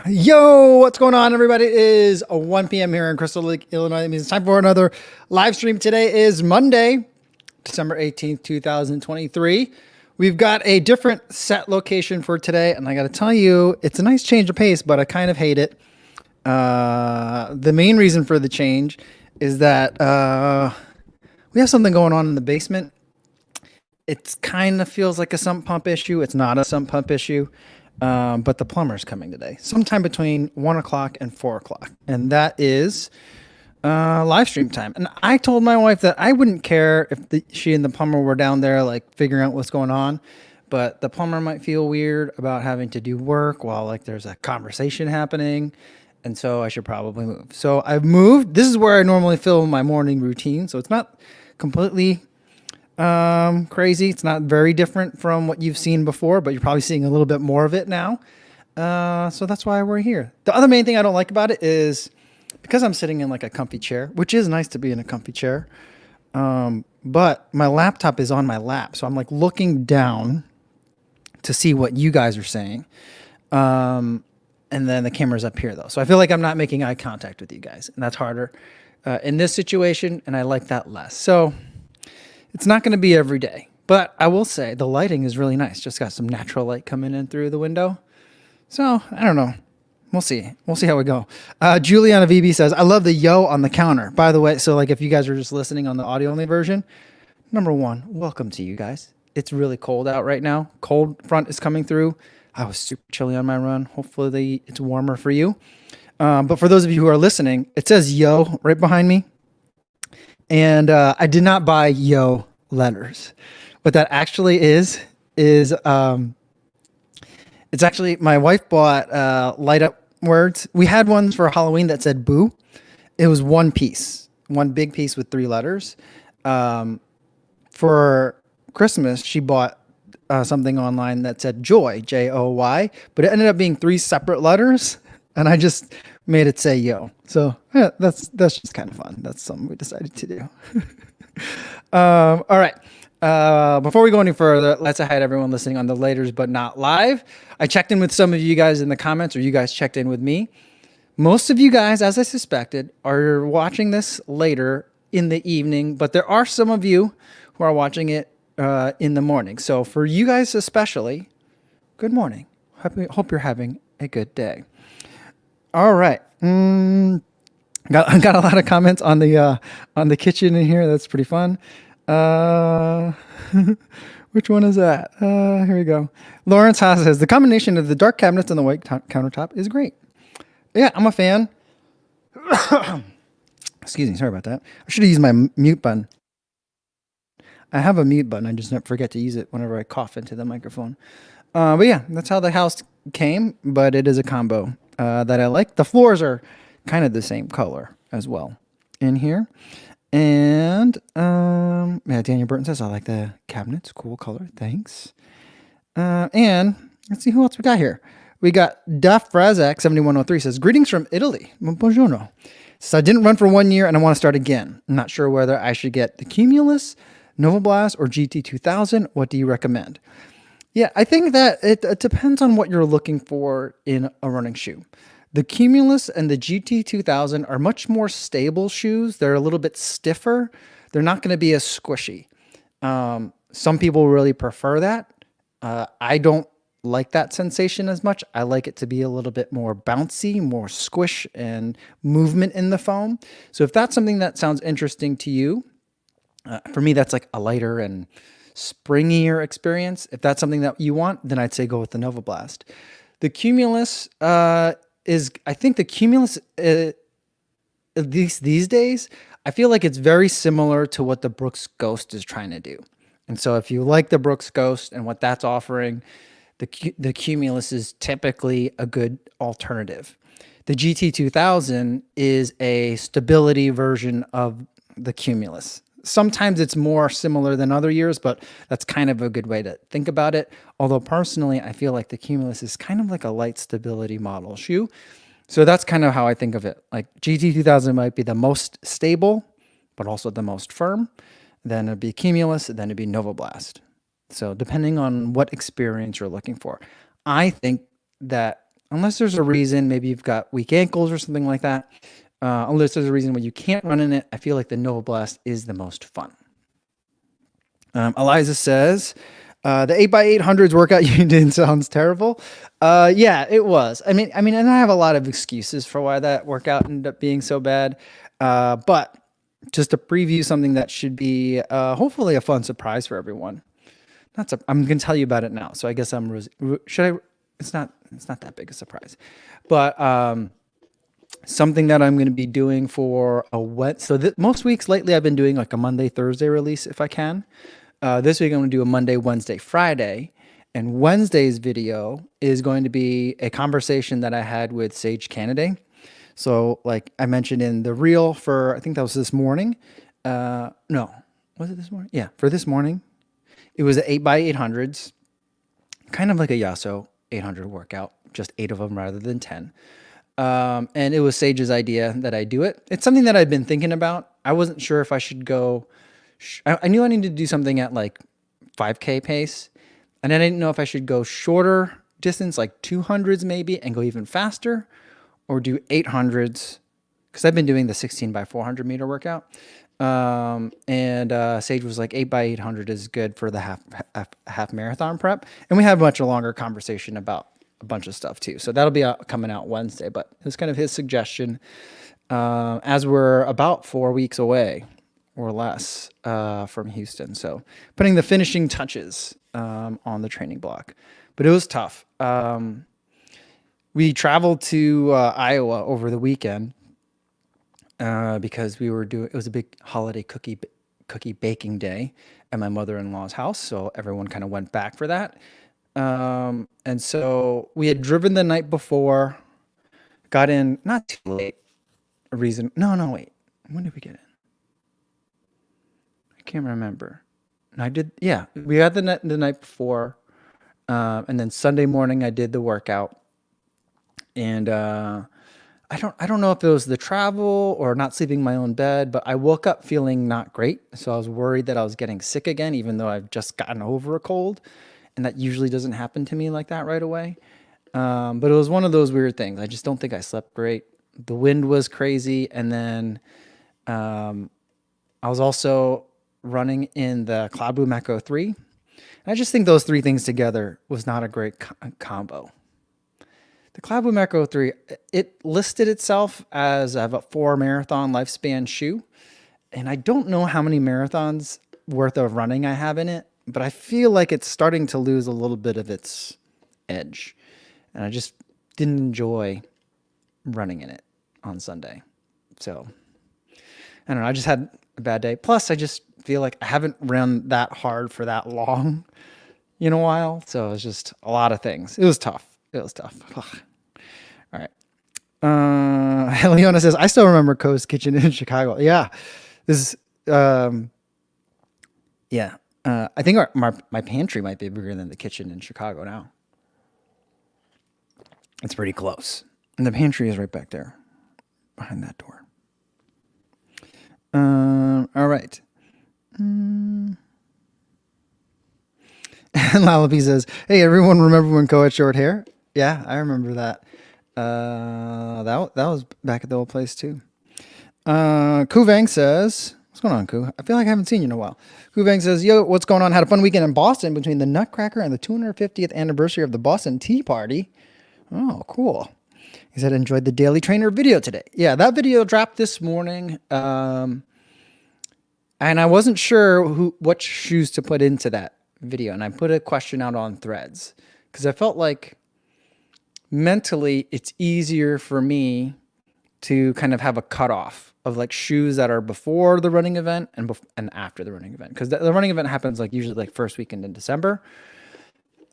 Yo, what's going on, everybody? It is 1 p.m. here in Crystal Lake, Illinois. It means it's time for another live stream. Today is Monday, December 18th, 2023. We've got a different set location for today, and I got to tell you, it's a nice change of pace, but I kind of hate it. The main reason for the change is that we have something going on in the basement. It kind of feels like a sump pump issue. It's not a sump pump issue. But the plumber's coming today, sometime between 1 o'clock and 4 o'clock. And that is live stream time. And I told my wife that I wouldn't care if she and the plumber were down there, like figuring out what's going on. But the plumber might feel weird about having to do work while like there's a conversation happening. And so I should probably move. So I've moved. This is where I normally film my morning routine. So it's not completely crazy. It's not very different from what you've seen before, but you're probably seeing a little bit more of it now. So that's why we're here. The other main thing I don't like about it is because I'm sitting in like a comfy chair, which is nice to be in a comfy chair. But my laptop is on my lap. So I'm like looking down to see what you guys are saying. And then the camera's up here though. So I feel like I'm not making eye contact with you guys, and that's harder in this situation. And I like that less. So it's not going to be every day, but I will say the lighting is really nice. Just got some natural light coming in through the window. So I don't know. We'll see. We'll see how we go. Juliana VB says, I love the yo on the counter. By the way, so like if you guys are just listening on the audio only version, number one, welcome to you guys. It's really cold out right now. Cold front is coming through. I was super chilly on my run. Hopefully it's warmer for you. But for those of you who are listening, it says yo right behind me. And I did not buy yo letters. What that actually is it's actually my wife bought light up words. We had ones for Halloween that said boo. It was one piece, one big piece with 3 letters. For Christmas, she bought something online that said joy, Joy, but it ended up being 3 separate letters, and I just made it say yo. So yeah, that's just kind of fun. That's something we decided to do. All right. Before we go any further, let's say hi to everyone listening on the laters but not live. I checked in with some of you guys in the comments, or you guys checked in with me. Most of you guys, as I suspected, are watching this later in the evening, but there are some of you who are watching it in the morning. So for you guys especially, good morning. Hope you're having a good day. All right. Got a lot of comments on the kitchen in here. That's pretty fun. Which one is that? Here we go. Lawrence Haas says the combination of the dark cabinets and the white countertop is great. Yeah, I'm a fan. Excuse me. Sorry about that. I should have used my mute button. I have a mute button. I just forget to use it whenever I cough into the microphone. But yeah, that's how the house came. But it is a combo that I like. The floors are kind of the same color as well in here. And yeah, Daniel Burton says, I like the cabinets. Cool color. Thanks. And let's see who else we got here. We got Duff Razak 7103 says, greetings from Italy. Buongiorno. Says, I didn't run for 1 year and I want to start again. I'm not sure whether I should get the Cumulus, Nova Blast, or GT2000. What do you recommend? Yeah, I think that it depends on what you're looking for in a running shoe. The Cumulus and the GT2000 are much more stable shoes. They're a little bit stiffer. They're not going to be as squishy. Some people really prefer that. I don't like that sensation as much. I like it to be a little bit more bouncy, more squish and movement in the foam. So if that's something that sounds interesting to you, for me, that's like a lighter and springier experience. If that's something that you want, then I'd say go with the Nova Blast. The Cumulus I think the Cumulus, at least these days, I feel like it's very similar to what the Brooks Ghost is trying to do. And so if you like the Brooks Ghost and what that's offering, the Cumulus is typically a good alternative. The GT2000 is a stability version of the Cumulus. Sometimes it's more similar than other years, but that's kind of a good way to think about it. Although personally, I feel like the Cumulus is kind of like a light stability model shoe. So that's kind of how I think of it. Like GT2000 might be the most stable, but also the most firm. Then it'd be Cumulus, then it'd be Nova Blast. So depending on what experience you're looking for, I think that unless there's a reason, maybe you've got weak ankles or something like that. Unless there's a reason why you can't run in it, I feel like the Nova Blast is the most fun. Eliza says, the 8x800s workout you did sounds terrible. Yeah, it was. I mean, and I have a lot of excuses for why that workout ended up being so bad. But just to preview something that should be hopefully a fun surprise for everyone. I'm going to tell you about it now. So I guess should I? It's not that big a surprise, but something that I'm going to be doing for most weeks lately I've been doing like a Monday, Thursday release if I can. This week I'm going to do a Monday, Wednesday, Friday, and Wednesday's video is going to be a conversation that I had with Sage Canaday. So like I mentioned in the reel I think that was this morning. No, was it this morning? Yeah, for this morning. It was the 8x800s, kind of like a Yasso 800 workout, just 8 of them rather than 10. And it was Sage's idea that I do it. It's something that I've been thinking about. I wasn't sure if I should go. I knew I needed to do something at like 5K pace, and I didn't know if I should go shorter distance, like 200s maybe, and go even faster, or do 800s, because I've been doing the 16x400 meter workout. Sage was like 8x800 is good for the half marathon prep. And we had a much longer conversation about a bunch of stuff too. So that'll be coming out Wednesday, but it was kind of his suggestion, as we're about 4 weeks away or less, from Houston. So putting the finishing touches, on the training block, but it was tough. We traveled to, Iowa over the weekend, because it was a big holiday cookie baking day at my mother-in-law's house. So everyone kind of went back for that. And so we had driven the night before, got in not too late. No, wait. When did we get in? I can't remember. We had the night before. And then Sunday morning I did the workout, and, I don't know if it was the travel or not sleeping in my own bed, but I woke up feeling not great. So I was worried that I was getting sick again, even though I've just gotten over a cold. And that usually doesn't happen to me like that right away. But it was one of those weird things. I just don't think I slept great. The wind was crazy. And then I was also running in the Cloudboom Echo 3. And I just think those three things together was not a great combo. The Cloudboom Echo 3, it listed itself as a 4 marathon lifespan shoe. And I don't know how many marathons worth of running I have in it, but I feel like it's starting to lose a little bit of its edge. And I just didn't enjoy running in it on Sunday. So, I don't know. I just had a bad day. Plus, I just feel like I haven't run that hard for that long in a while. So it was just a lot of things. It was tough. Ugh. All right. Leona says, I still remember Coast Kitchen in Chicago. Yeah. This is, yeah. I think my pantry might be bigger than the kitchen in Chicago now. It's pretty close. And the pantry is right back there behind that door. All right. And Lalapi says, hey, everyone remember when Co had short hair? Yeah, I remember that. That was back at the old place too. Kuvang says, what's going on, Ku? I feel like I haven't seen you in a while. Kuvang says, yo, what's going on? Had a fun weekend in Boston between the Nutcracker and the 250th anniversary of the Boston Tea Party. Oh, cool. He said, enjoyed the Daily Trainer video today. Yeah, that video dropped this morning. And I wasn't sure what shoes to put into that video. And I put a question out on Threads because I felt like mentally it's easier for me to kind of have a cutoff of like shoes that are before the running event and after the running event. Because the running event happens like usually like first weekend in December.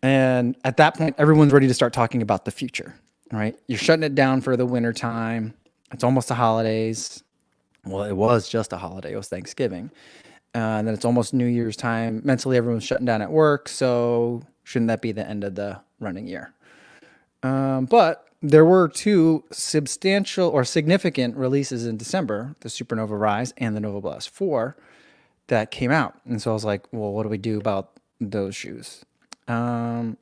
And at that point, everyone's ready to start talking about the future, right? You're shutting it down for the winter time. It's almost the holidays. Well, it was just a holiday. It was Thanksgiving. And then it's almost New Year's time. Mentally, everyone's shutting down at work. So shouldn't that be the end of the running year? But there were two substantial or significant releases in December, the Supernova Rise and the Nova Blast 4, that came out. And so I was like, well, what do we do about those shoes? And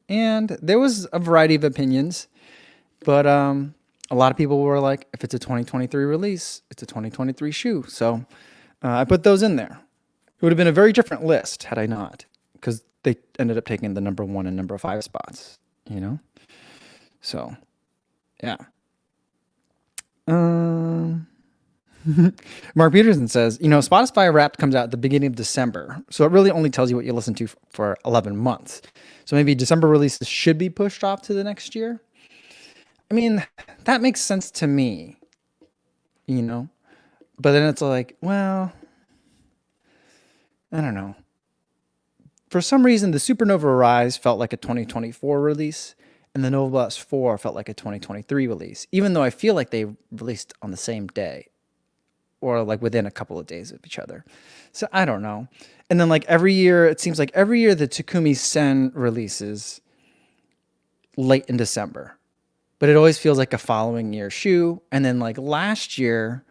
there was a variety of opinions. But a lot of people were like, if it's a 2023 release, it's a 2023 shoe. So I put those in there. It would have been a very different list had I not, because they ended up taking the number 1 and number 5 spots, you know? So, yeah. Um, Mark Peterson says, Spotify Wrapped comes out at the beginning of December. So it really only tells you what you listen to for 11 months. So maybe December releases should be pushed off to the next year. I mean, that makes sense to me, you know? But then it's like, well, I don't know. For some reason, the Supernova Rise felt like a 2024 release, and the Nova Blast 4 felt like a 2023 release, even though I feel like they released on the same day or like within a couple of days of each other. So I don't know. And then like every year, it seems like every year the Takumi Sen releases late in December, but it always feels like a following year shoe. And then like last year,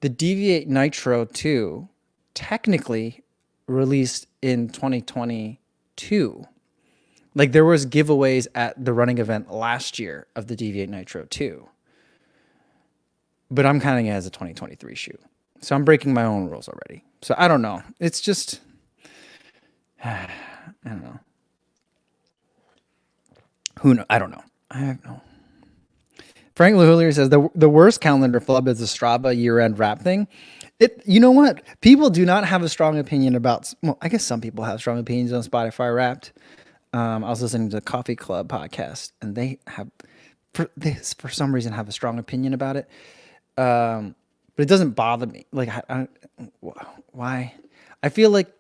the Deviate Nitro 2 technically released in 2022. Like there was giveaways at the running event last year of the Deviate Nitro 2. But I'm counting it as a 2023 shoe. So I'm breaking my own rules already. So I don't know. It's just, I don't know. Who knows? I don't know. I have no. Frank Lahullier says the worst calendar flub is the Strava year-end wrap thing. You know what? People do not have a strong opinion about. Well, I guess some people have strong opinions on Spotify Wrapped. I was listening to the Coffee Club podcast, and they for some reason have a strong opinion about it. But it doesn't bother me. Like, why? I feel like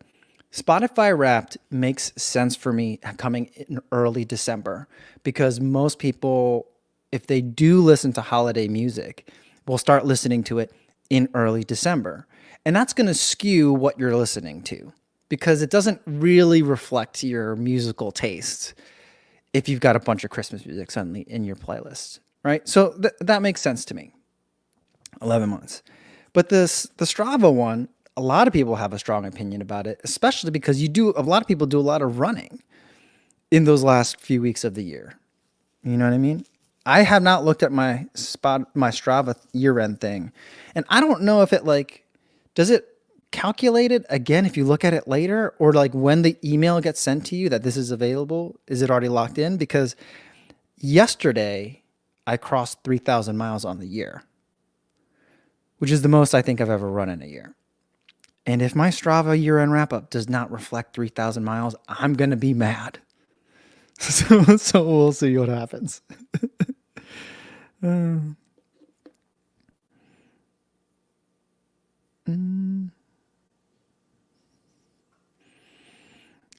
Spotify Wrapped makes sense for me coming in early December because most people, if they do listen to holiday music, will start listening to it in early December. And that's going to skew what you're listening to because it doesn't really reflect your musical tastes if you've got a bunch of Christmas music suddenly in your playlist, right? So that makes sense to me. 11 months. But the Strava one, a lot of people have a strong opinion about it, especially because a lot of people do a lot of running in those last few weeks of the year. You know what I mean? I have not looked at my Strava year-end thing. And I don't know if does it calculate it again if you look at it later, or like when the email gets sent to you that this is available, is it already locked in? Because yesterday I crossed 3,000 miles on the year, which is the most I think I've ever run in a year. And if my Strava year-end wrap-up does not reflect 3,000 miles, I'm going to be mad. So we'll see what happens. And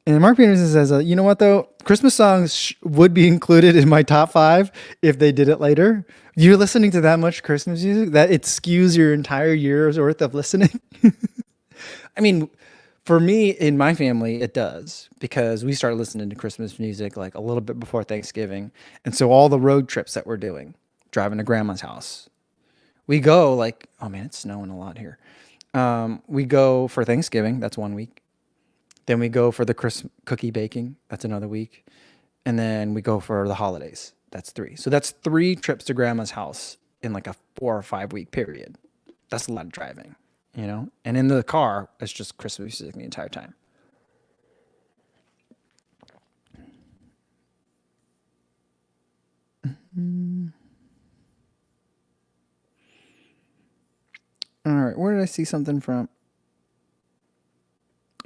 Mark Peterson says, you know what, though? Christmas songs would be included in my top 5 if they did it later. You're listening to that much Christmas music that it skews your entire year's worth of listening. I mean, for me, in my family, it does because we started listening to Christmas music like a little bit before Thanksgiving. And so all the road trips that we're doing, driving to grandma's house, we go like, oh man, it's snowing a lot here. We go for Thanksgiving. That's 1 week. Then we go for the cookie baking. That's another week. And then we go for the holidays. That's 3. So that's 3 trips to grandma's house in like a 4 or 5 week period. That's a lot of driving, you know? And in the car, it's just Christmas music the entire time. All right, where did I see something from?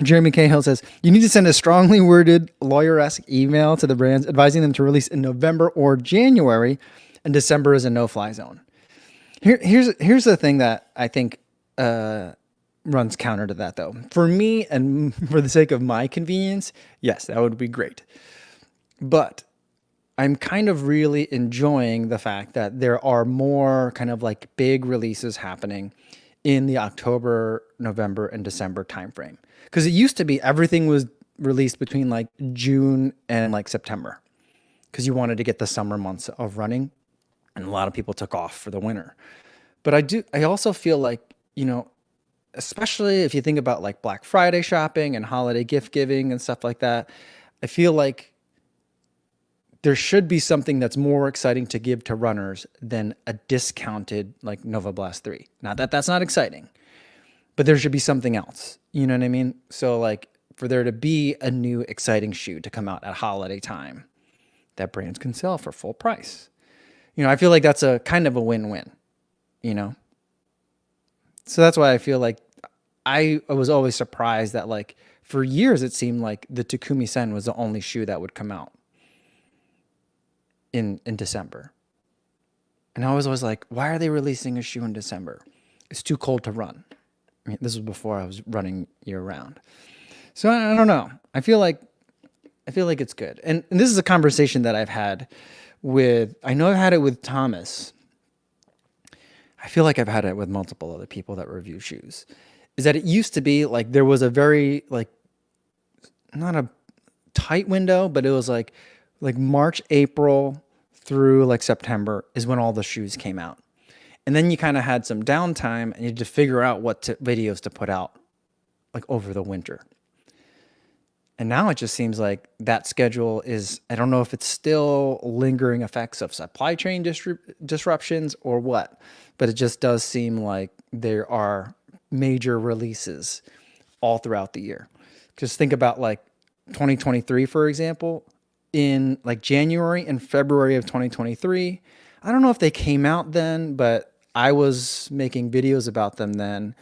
Jeremy Cahill says, you need to send a strongly worded lawyer-esque email to the brands advising them to release in November or January, and December is a no-fly zone. Here's the thing that I think runs counter to that, though. For me, and for the sake of my convenience, yes, that would be great. But I'm kind of really enjoying the fact that there are more kind of like big releases happening in the October, November, and December timeframe. Because it used to be everything was released between like June and like September. Because you wanted to get the summer months of running. And a lot of people took off for the winter. But I also feel like, you know, especially if you think about like Black Friday shopping and holiday gift giving and stuff like that, I feel like there should be something that's more exciting to give to runners than a discounted like Nova Blast 3. Not that that's not exciting, but there should be something else. You know what I mean? So like for there to be a new exciting shoe to come out at holiday time that brands can sell for full price. You know, I feel like that's a kind of a win-win, you know? So that's why I feel like I was always surprised that like for years it seemed like the Takumi Sen was the only shoe that would come out in December. And I was always like, why are they releasing a shoe in December? It's too cold to run. I mean, this was before I was running year round. So I don't know. I feel like it's good. And this is a conversation that I've had I know I've had it with Thomas. I feel like I've had it with multiple other people that review shoes. Is that it used to be like there was a very like, not a tight window, but it was like March, April through like September is when all the shoes came out. And then you kind of had some downtime and you had to figure out what videos to put out like over the winter. And now it just seems like that schedule is, I don't know if it's still lingering effects of supply chain disruptions or what, but it just does seem like there are major releases all throughout the year. Just think about like 2023, for example, in like January and February of 2023. I don't know if they came out then, but I was making videos about them then.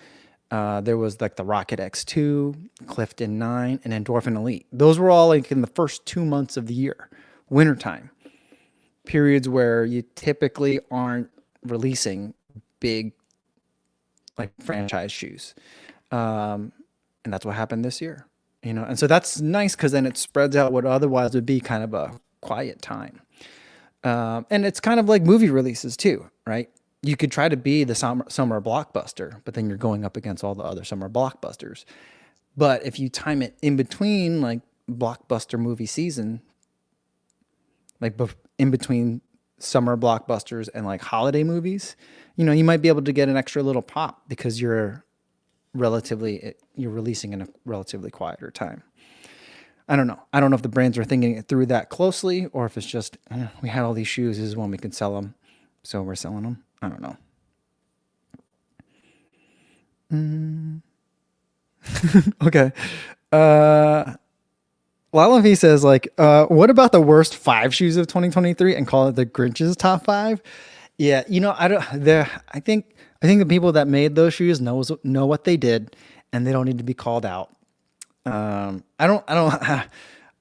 There was like the Rocket X2, Clifton 9, and Endorphin Elite. Those were all like in the first 2 months of the year, wintertime, periods where you typically aren't releasing big like franchise shoes. And that's what happened this year, you know? And so that's nice because then it spreads out what otherwise would be kind of a quiet time. And it's kind of like movie releases too, right? You could try to be the summer blockbuster, but then you're going up against all the other summer blockbusters. But if you time it in between like blockbuster movie season, like in between summer blockbusters and like holiday movies, you know, you might be able to get an extra little pop because you're releasing in a relatively quieter time. I don't know. I don't know if the brands are thinking it through that closely or if it's just, we had all these shoes, this is when we can sell them, so we're selling them. I don't know. Okay. Lalavi says like, what about the worst 5 shoes of 2023 and call it the Grinch's top 5? Yeah, you know, I think the people that made those shoes know what they did and they don't need to be called out. I don't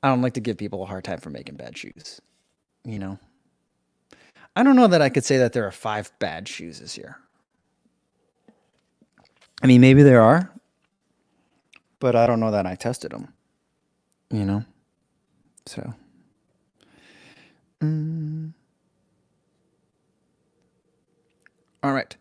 like to give people a hard time for making bad shoes, you know. I don't know that I could say that there are 5 bad shoes this year. I mean, maybe there are, but I don't know that I tested them, you know? So, all right.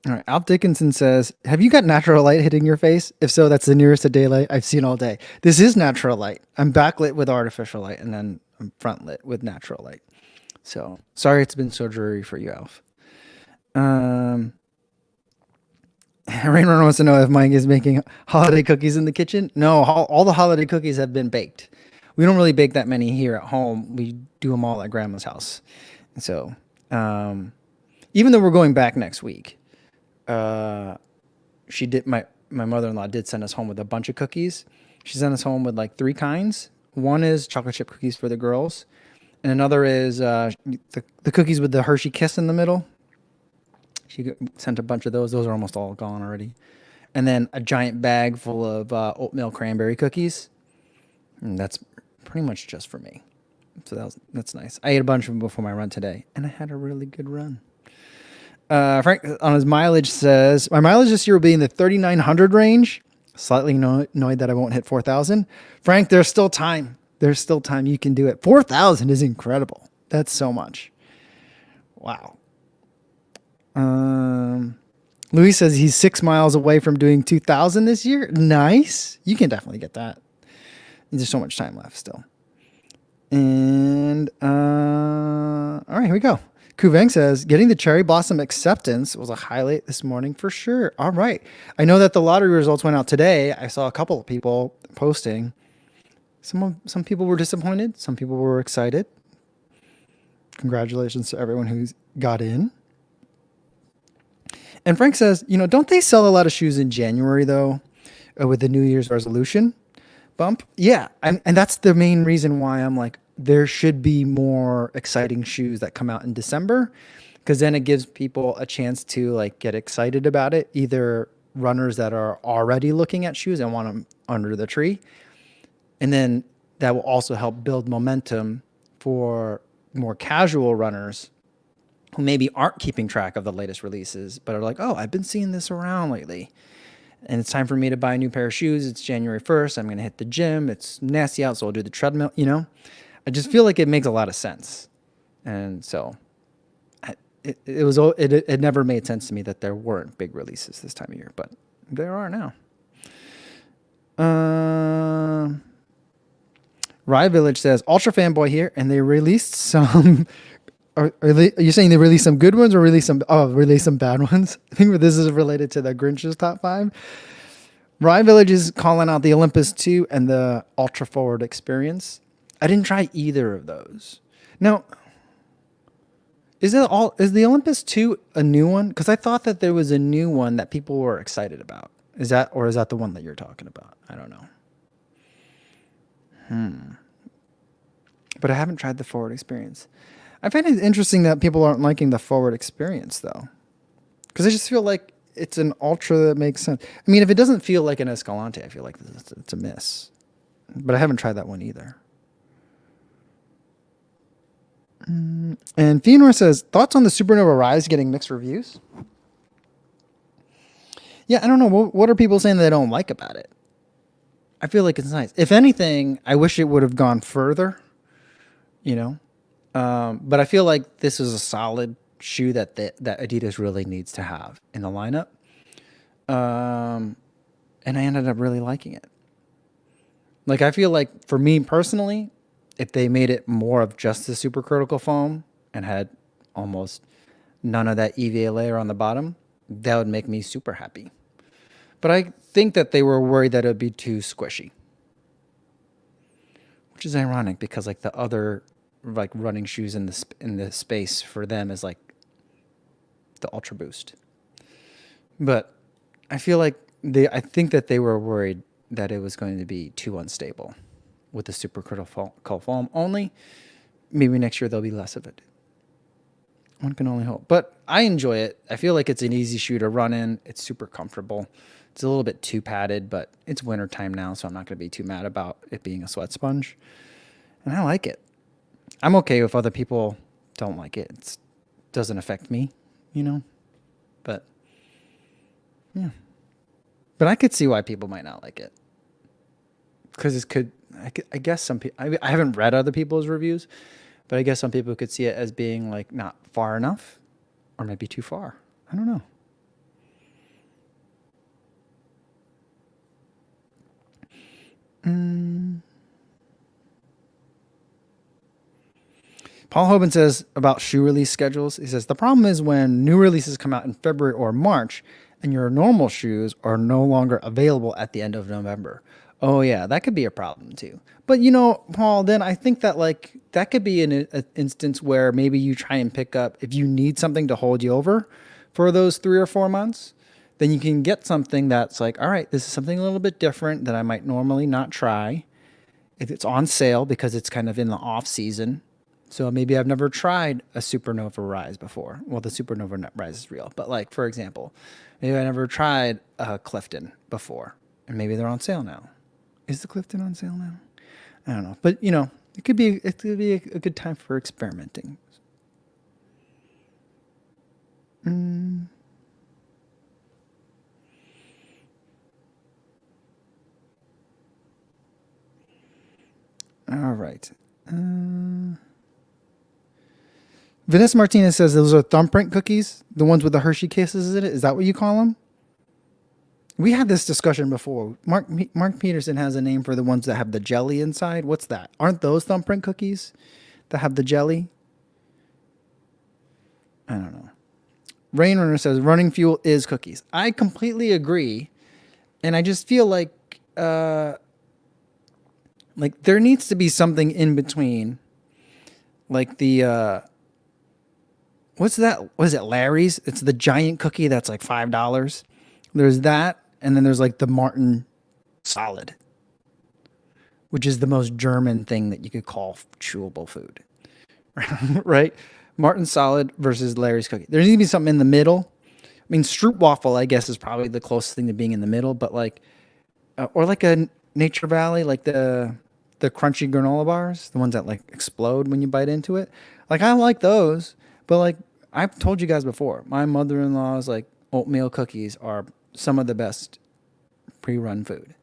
All right. Al Dickinson says, have you got natural light hitting your face? If so, that's the nearest to daylight I've seen all day. This is natural light. I'm backlit with artificial light and then I'm front lit with natural light. So sorry it's been so dreary for you, Alf. Rainrunner wants to know if Mike is making holiday cookies in the kitchen. No, all the holiday cookies have been baked. We don't really bake that many here at home. We do them all at Grandma's house. And so even though we're going back next week, she did my mother-in-law did send us home with a bunch of cookies. She sent us home with like 3 kinds. One is chocolate chip cookies for the girls, and another is the cookies with the Hershey Kiss in the middle. She sent a bunch of those. Those are almost all gone already. And then a giant bag full of oatmeal cranberry cookies. And that's pretty much just for me. So that's nice. I ate a bunch of them before my run today, and I had a really good run. Frank on his mileage says, my mileage this year will be in the 3,900 range. Slightly annoyed that I won't hit 4,000. Frank, there's still time. There's still time. You can do it. 4,000 is incredible. That's so much. Wow. Luis says he's 6 miles away from doing 2,000 this year. Nice. You can definitely get that. There's so much time left still. And all right, here we go. Kuveng says, getting the cherry blossom acceptance was a highlight this morning for sure. All right. I know that the lottery results went out today. I saw a couple of people posting. Some people were disappointed. Some people were excited. Congratulations to everyone who got in. And Frank says, don't they sell a lot of shoes in January though, with the New Year's resolution bump? Yeah. And that's the main reason why I'm like, there should be more exciting shoes that come out in December, because then it gives people a chance to like get excited about it. Either runners that are already looking at shoes and want them under the tree. And then that will also help build momentum for more casual runners who maybe aren't keeping track of the latest releases, but are like, oh, I've been seeing this around lately. And it's time for me to buy a new pair of shoes. It's January 1st. I'm going to hit the gym. It's nasty out, so I'll do the treadmill, I just feel like it makes a lot of sense. And so it never made sense to me that there weren't big releases this time of year, but there are now. Rye Village says, Ultra Fanboy here, and they released some... Are you saying they released some good ones or released some bad ones? I think this is related to the Grinch's top 5. Rye Village is calling out the Olympus 2 and the Ultra Forward Experience. I didn't try either of those. Now, is the Olympus 2 a new one? Because I thought that there was a new one that people were excited about. Is that the one that you're talking about? I don't know. But I haven't tried the Forward Experience. I find it interesting that people aren't liking the Forward Experience, though. Because I just feel like it's an Ultra that makes sense. I mean, if it doesn't feel like an Escalante, I feel like it's a miss. But I haven't tried that one either. And Fenor says, thoughts on the Supernova Rise getting mixed reviews? Yeah, I don't know. What are people saying they don't like about it? I feel like it's nice. If anything, I wish it would have gone further, But I feel like this is a solid shoe that Adidas really needs to have in the lineup. And I ended up really liking it. Like, I feel like for me personally, if they made it more of just the supercritical foam and had almost none of that EVA layer on the bottom, that would make me super happy. But I think that they were worried that it would be too squishy, which is ironic because like the other like running shoes in the space for them is like the Ultra Boost. But I feel like I think that they were worried that it was going to be too unstable with the supercritical foam only. Maybe next year there'll be less of it. One can only hope. But I enjoy it. I feel like it's an easy shoe to run in. It's super comfortable. It's a little bit too padded, but it's wintertime now, so I'm not going to be too mad about it being a sweat sponge. And I like it. I'm okay if other people don't like it. It doesn't affect me, But, yeah. But I could see why people might not like it. Because I guess some people, I haven't read other people's reviews, but I guess some people could see it as being like not far enough or maybe too far. I don't know. Paul Hoban says about shoe release schedules. He says, the problem is when new releases come out in February or March and your normal shoes are no longer available at the end of November. Oh yeah, that could be a problem too. But Paul, then I think that like that could be an instance where maybe you try and pick up, if you need something to hold you over for those 3 or 4 months, then you can get something that's like, all right, this is something a little bit different that I might normally not try. If it's on sale because it's kind of in the off season. So maybe I've never tried a Supernova Rise before. Well, the Supernova Rise is real. But like, for example, maybe I never tried a Clifton before. And maybe they're on sale now. Is the Clifton on sale now? I don't know. But, it could be a good time for experimenting. All right. Vanessa Martinez says those are thumbprint cookies, the ones with the Hershey kisses in it. Is that what you call them? We had this discussion before. Mark Peterson has a name for the ones that have the jelly inside. What's that? Aren't those thumbprint cookies that have the jelly? I don't know. Rain Runner says running fuel is cookies. I completely agree, and I just feel like there needs to be something in between, like the what's that? What is it? Larry's. It's the giant cookie that's like $5. There's that, and then there's like the Martin Solid, which is the most German thing that you could call chewable food, right? Martin Solid versus Larry's cookie. There needs to be something in the middle. I mean, Stroop waffle, I guess, is probably the closest thing to being in the middle, but like, or like a Nature Valley, like the crunchy granola bars, the ones that like explode when you bite into it. Like I like those, but like I've told you guys before, my mother-in-law's like oatmeal cookies are some of the best pre-run food.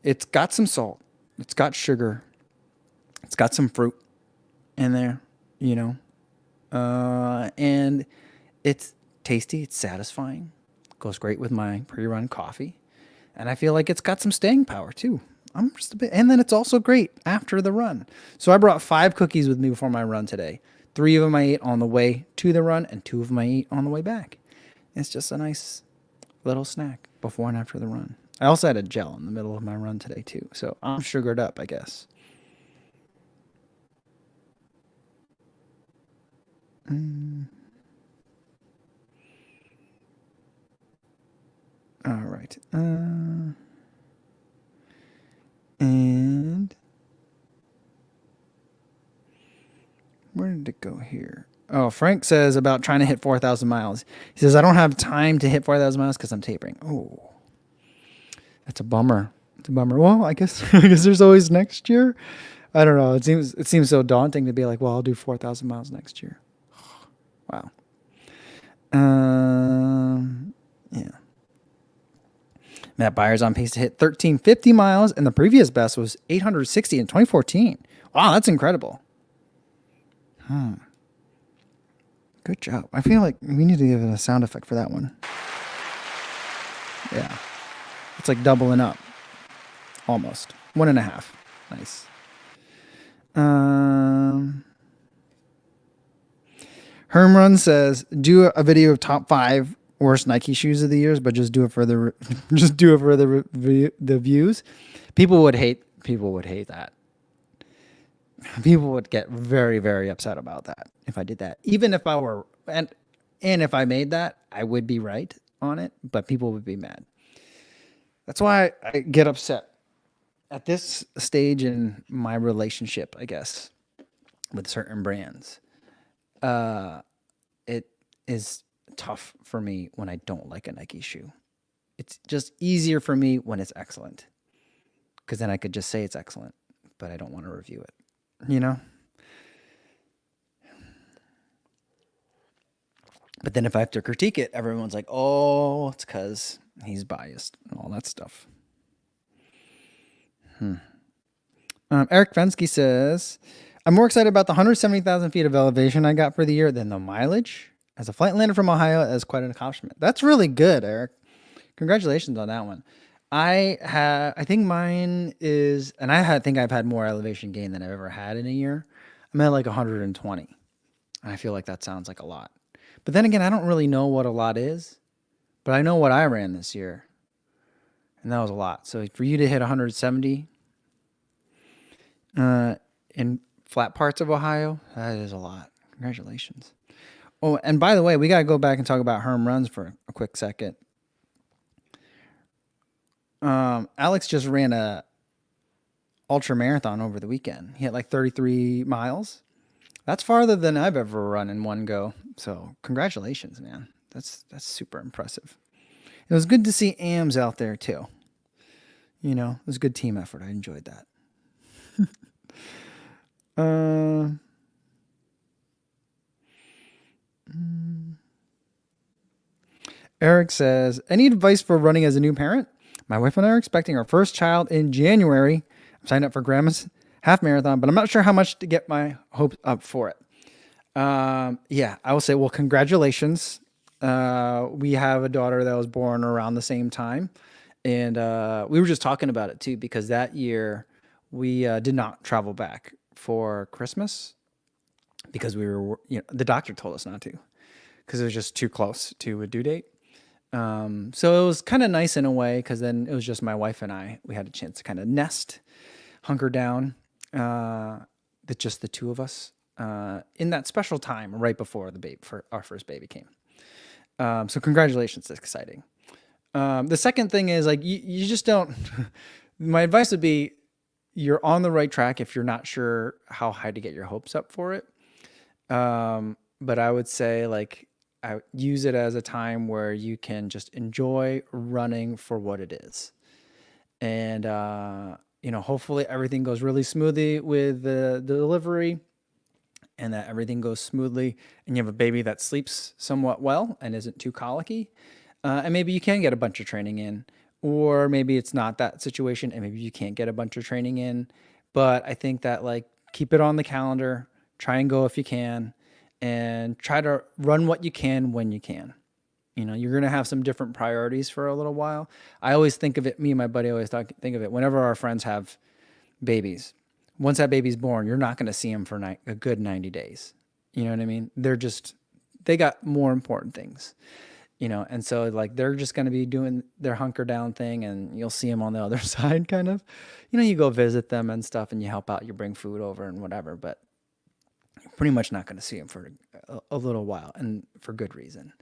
It's got some salt, it's got sugar, it's got some fruit in there, you know, and it's tasty, it's satisfying, goes great with my pre-run coffee, and I feel like it's got some staying power too. I'm just a bit, and then it's also great after the run. So I brought 5 cookies with me before my run today. 3 of them I ate on the way to the run, and 2 of them I ate on the way back. It's just a nice little snack before and after the run. I also had a gel in the middle of my run today too, so I'm sugared up, I guess. All right. And where did it go here? Oh, Frank says about trying to hit 4,000 miles. He says, I don't have time to hit 4,000 miles because I'm tapering. Oh, that's a bummer. It's a bummer. Well, I guess I guess there's always next year. I don't know. It seems so daunting to be like, well, I'll do 4,000 miles next year. Wow. Yeah. Matt Byers on pace to hit 1,350 miles, and the previous best was 860 in 2014. Wow, that's incredible. Good job. I feel like we need to give it a sound effect for that one. Yeah. It's like doubling up. Almost. 1.5. Nice. Hermrun says, do a video of top 5 worst Nike shoes of the years, but just do it for the the views. People would hate that. People would get very, very upset about that if I did that. Even if I were, and if I made that, I would be right on it, but people would be mad. That's why I get upset at this stage in my relationship, I guess, with certain brands. It is tough for me when I don't like a Nike shoe. It's just easier for me when it's excellent, because then I could just say it's excellent, but I don't want to review it, you know? But then if I have to critique it, everyone's like, oh, it's because he's biased and all that stuff. Eric Fensky says, I'm more excited about the 170,000 feet of elevation I got for the year than the mileage. As a flight landed from Ohio, that is quite an accomplishment. That's really good, Eric. Congratulations on that one. I think mine is, and I think I've had more elevation gain than I've ever had in a year. I'm at like 120. And I feel like that sounds like a lot. But then again, I don't really know what a lot is, but I know what I ran this year, and that was a lot. So for you to hit 170 in flat parts of Ohio, that is a lot. Congratulations. Oh, and by the way, we got to go back and talk about Herm runs for a quick second. Alex just ran a ultra marathon over the weekend. He had like 33 miles. That's farther than I've ever run in one go. So congratulations, man. That's super impressive. It was good to see AMs out there too. You know, it was a good team effort. I enjoyed that. Eric says, any advice for running as a new parent? My wife and I are expecting our first child in January. I'm signed up for Grandma's half marathon, but I'm not sure how much to get my hopes up for it. Yeah, I will say, well, congratulations. We have a daughter that was born around the same time. And we were just talking about it too, because that year we did not travel back for Christmas because the doctor told us not to because it was just too close to a due date. So it was kind of nice in a way because then it was just my wife and I. We had a chance to kind of nest, hunker down, just the two of us in that special time right before for our first baby came. So congratulations, it's exciting. The second thing is like you just don't. My advice would be you're on the right track if you're not sure how high to get your hopes up for it. But I would say like I use it as a time where you can just enjoy running for what it is. And, hopefully everything goes really smoothly with the delivery and that everything goes smoothly and you have a baby that sleeps somewhat well and isn't too colicky. And maybe you can get a bunch of training in, or maybe it's not that situation and maybe you can't get a bunch of training in. But I think that like keep it on the calendar, try and go if you can, and try to run what you can when you can. You're going to have some different priorities for a little while. I always think of it, me and my buddy always think of it, whenever our friends have babies, once that baby's born, you're not going to see them for a good 90 days. You know what I mean? They got more important things, and so like they're just going to be doing their hunker down thing and you'll see them on the other side kind of. You go visit them and stuff and you help out, you bring food over and whatever, but you're pretty much not going to see them for a little while and for good reason.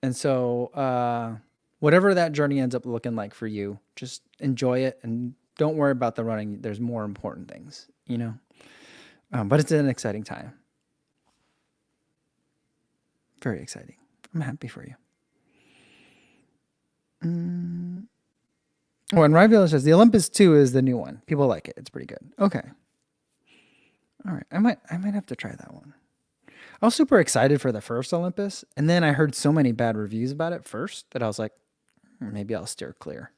And so whatever that journey ends up looking like for you, just enjoy it and don't worry about the running. There's more important things, but it's an exciting time. Very exciting. I'm happy for you. Oh, and Rivella says the Olympus 2 is the new one. People like it. It's pretty good. Okay. All right. I might have to try that one. I was super excited for the first Olympus, and then I heard so many bad reviews about it first that I was like, maybe I'll steer clear.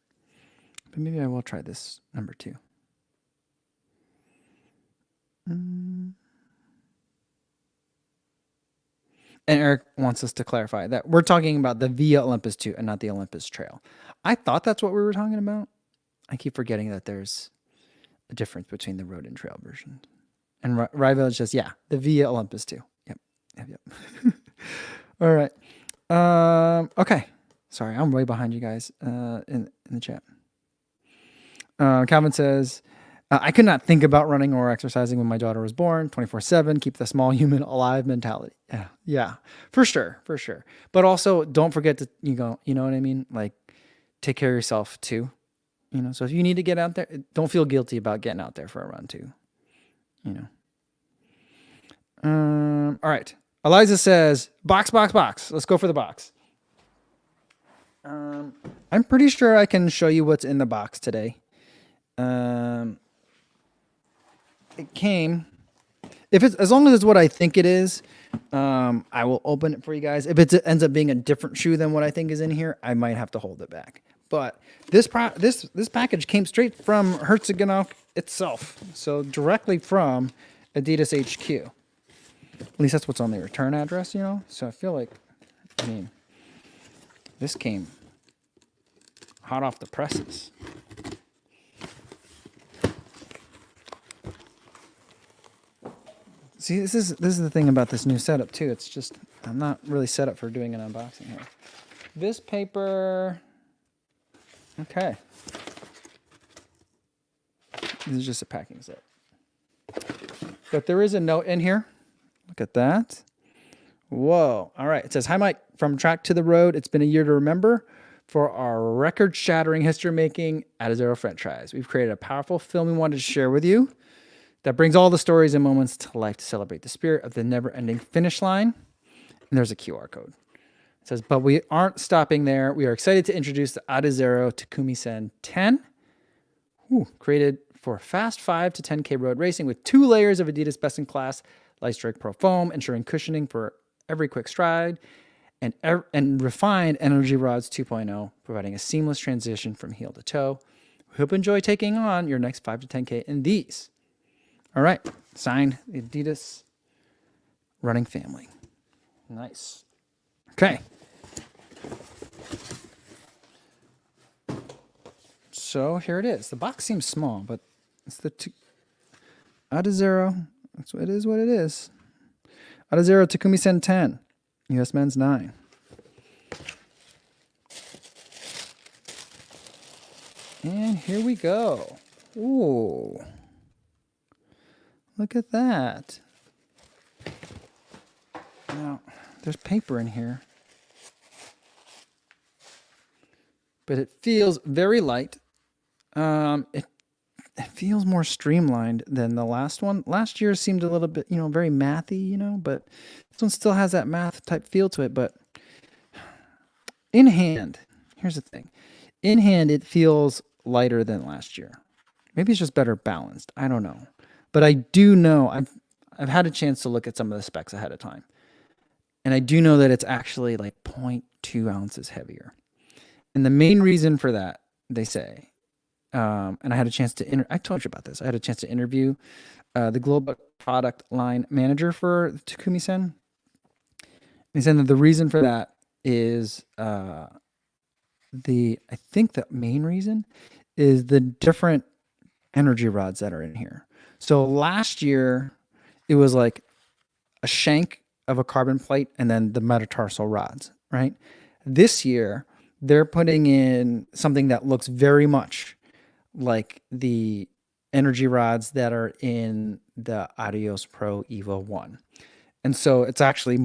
But maybe I will try this number 2. And Eric wants us to clarify that we're talking about the Via Olympus 2 and not the Olympus Trail. I thought that's what we were talking about. I keep forgetting that there's a difference between the road and trail version. And Rivella says, yeah, the Via Olympus 2. Yep. All right. Okay. Sorry, I'm way behind you guys in the chat. Calvin says, I could not think about running or exercising when my daughter was born. 24/7, keep the small human alive mentality. Yeah, for sure. But also, don't forget to you know what I mean. Like, take care of yourself too. So if you need to get out there, don't feel guilty about getting out there for a run too. All right. Eliza says, box. Let's go for the box. I'm pretty sure I can show you what's in the box today. It came, as long as it's what I think it is, I will open it for you guys. If it ends up being a different shoe than what I think is in here, I might have to hold it back. But this package came straight from Herzogenaurach itself. So directly from Adidas HQ. At least that's what's on the return address, So I feel like, this came hot off the presses. See, this is the thing about this new setup too. It's just I'm not really set up for doing an unboxing here. This paper, okay. This is just a packing slip. But there is a note in here. Look at that. Whoa. All right. It says, hi, Mike. From track to the road. It's been a year to remember for our record-shattering, history-making Adizero franchise. We've created a powerful film we wanted to share with you that brings all the stories and moments to life to celebrate the spirit of the never-ending finish line. And there's a QR code. It says, but we aren't stopping there. We are excited to introduce the Adizero Takumi Sen 10, created for fast 5 to 10K road racing with 2 layers of Adidas best-in-class Light Strike Pro foam, ensuring cushioning for every quick stride, and refined Energy Rods 2.0, providing a seamless transition from heel to toe. We hope you enjoy taking on your next 5 to 10K in these. All right, signed the Adidas running family. Nice. Okay. So here it is. The box seems small, but it's the Adizero. That's what it is. Out of 0, Takumi Sen 10. US men's 9. And here we go. Ooh. Look at that. Now, there's paper in here. But it feels very light. It feels more streamlined than the last one. Last year seemed a little bit, very mathy, but this one still has that math type feel to it. But in hand, here's the thing. In hand, it feels lighter than last year. Maybe it's just better balanced. I don't know. But I do know, I've had a chance to look at some of the specs ahead of time. And I do know that it's actually like 0.2 ounces heavier. And the main reason for that, they say, and I had a chance to, I told you about this. I had a chance to interview the global product line manager for Takumi Sen. He said that the reason for that is I think the main reason is the different energy rods that are in here. So last year, it was like a shank of a carbon plate and then the metatarsal rods, right? This year, they're putting in something that looks very much like the energy rods that are in the Adios Pro Evo 1. And so it's actually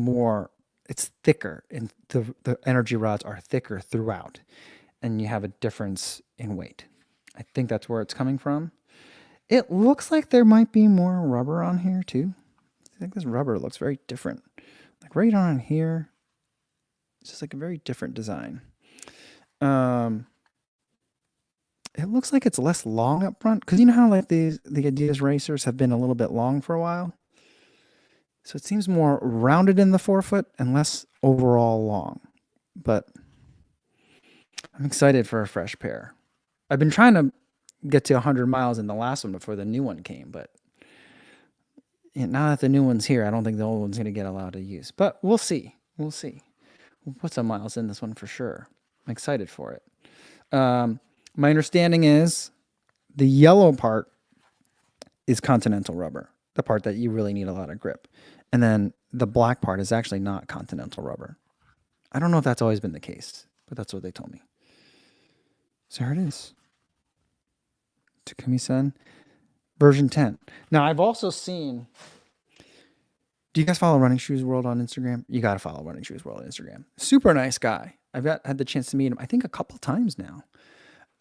it's thicker, and the energy rods are thicker throughout, and you have a difference in weight. I think that's where it's coming from. It looks like there might be more rubber on here too. I think this rubber looks very different. Like right on here, it's just like a very different design. It looks like it's less long up front, because you know how like the Adidas racers have been a little bit long for a while. So it seems more rounded in the forefoot and less overall long. But I'm excited for a fresh pair. I've been trying to get to 100 miles in the last one before the new one came, but now that the new one's here, I don't think the old one's going to get a lot of use. But we'll see. We'll see. We'll put some miles in this one for sure. I'm excited for it. My understanding is the yellow part is Continental rubber, the part that you really need a lot of grip. And then the black part is actually not Continental rubber. I don't know if that's always been the case, but that's what they told me. So here it is. Takumi Sen version 10. Now, I've also seen... Do you guys follow Running Shoes World on Instagram? You got to follow Running Shoes World on Instagram. Super nice guy. I've had the chance to meet him, I think, a couple times now.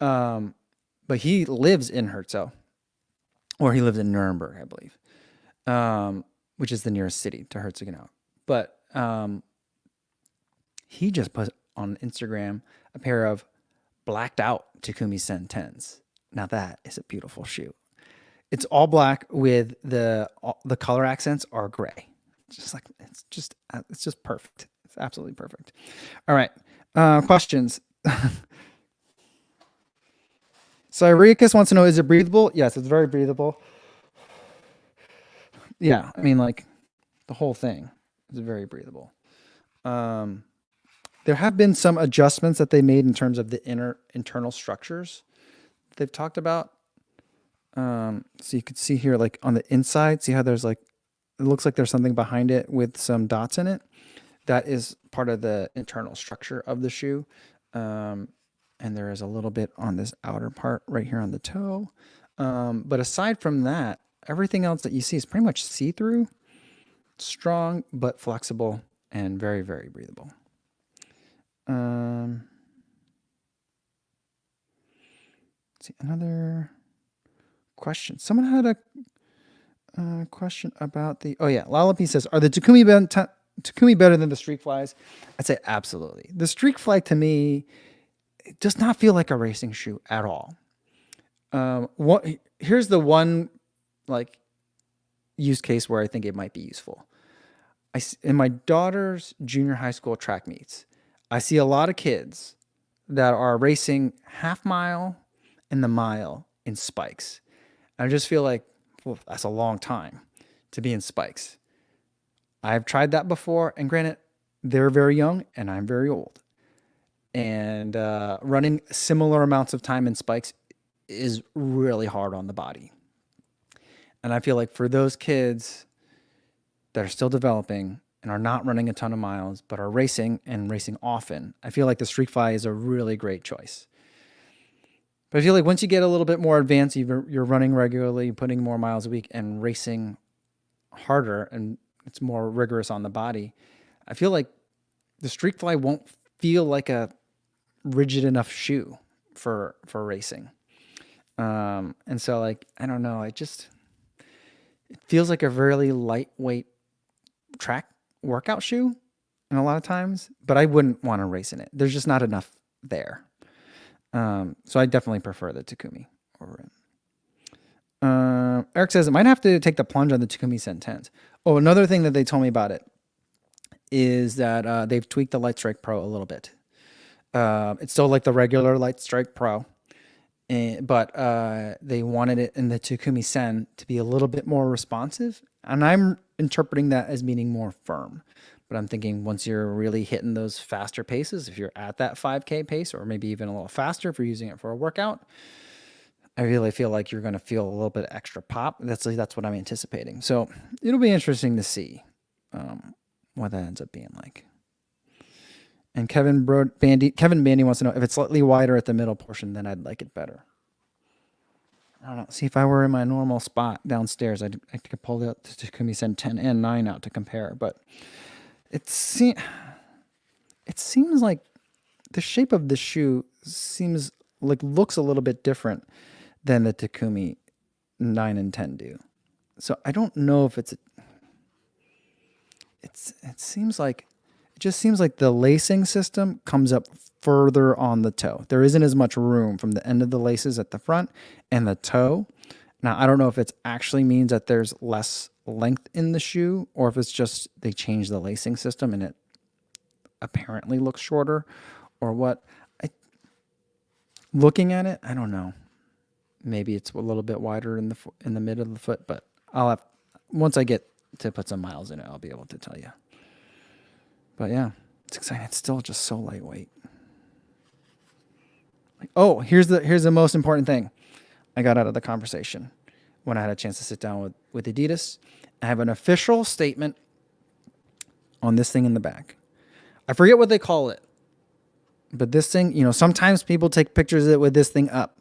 But he lives in Herzog, or he lives in Nuremberg, I believe, which is the nearest city to Herzogenaurach. But he just put on Instagram a pair of blacked out Takumi Sen 10s. Now that is a beautiful shoe. It's all black with the color accents are gray. It's just perfect. It's absolutely perfect. All right. Questions. Cyricus wants to know, is it breathable? Yes, it's very breathable. Yeah, I mean, like, the whole thing is very breathable. There have been some adjustments that they made in terms of the internal structures they've talked about. So you could see here, like, on the inside, see how there's, like, it looks like there's something behind it with some dots in it. That is part of the internal structure of the shoe. And there is a little bit on this outer part right here on the toe. But aside from that, everything else that you see is pretty much see-through, strong but flexible, and very, very breathable. Let's see, another question. Someone had a question about the... Oh, yeah. Lalapi says, are the Takumi better than the Streakflies? I'd say absolutely. The Streakfly, to me... it does not feel like a racing shoe at all. Here's the one like use case where I think it might be useful. In my daughter's junior high school track meets, I see a lot of kids that are racing half mile and the mile in spikes. I just feel like, well, that's a long time to be in spikes. I've tried that before, and granted, they're very young and I'm very old. And running similar amounts of time in spikes is really hard on the body. And I feel like for those kids that are still developing and are not running a ton of miles, but are racing and racing often, I feel like the Streakfly is a really great choice. But I feel like once you get a little bit more advanced, you're running regularly, putting more miles a week, and racing harder, and it's more rigorous on the body, I feel like the Streakfly won't feel like a rigid enough shoe for racing. And so, like, I don't know, it feels like a really lightweight track workout shoe and a lot of times, but I wouldn't want to race in it. There's just not enough there. So I definitely prefer the Takumi over it. Eric says, I might have to take the plunge on the Takumi Sen 10s. Oh, another thing that they told me about it is that they've tweaked the Light Strike Pro a little bit. It's still like the regular Light Strike Pro, but they wanted it in the Takumi Sen to be a little bit more responsive. And I'm interpreting that as meaning more firm. But I'm thinking once you're really hitting those faster paces, if you're at that 5K pace, or maybe even a little faster if you're using it for a workout, I really feel like you're going to feel a little bit extra pop. That's what I'm anticipating. So it'll be interesting to see what that ends up being like. And Kevin Bandy wants to know if it's slightly wider at the middle portion, then I'd like it better. I don't know. See, if I were in my normal spot downstairs, I could pull the Takumi Sen 10 and 9 out to compare. But it seems like the shape of the shoe looks a little bit different than the Takumi 9 and 10 do. So I don't know if it just seems like the lacing system comes up further on the toe. There isn't as much room from the end of the laces at the front and the toe. Now, I don't know if it actually means that there's less length in the shoe, or if it's just they changed the lacing system and it apparently looks shorter, or what. Looking at it, I don't know. Maybe it's a little bit wider in the mid of the foot, but once I get to put some miles in it, I'll be able to tell you. But yeah, it's exciting. It's still just so lightweight. Oh, here's the most important thing I got out of the conversation when I had a chance to sit down with Adidas. I have an official statement on this thing in the back. I forget what they call it, but this thing, sometimes people take pictures of it with this thing up.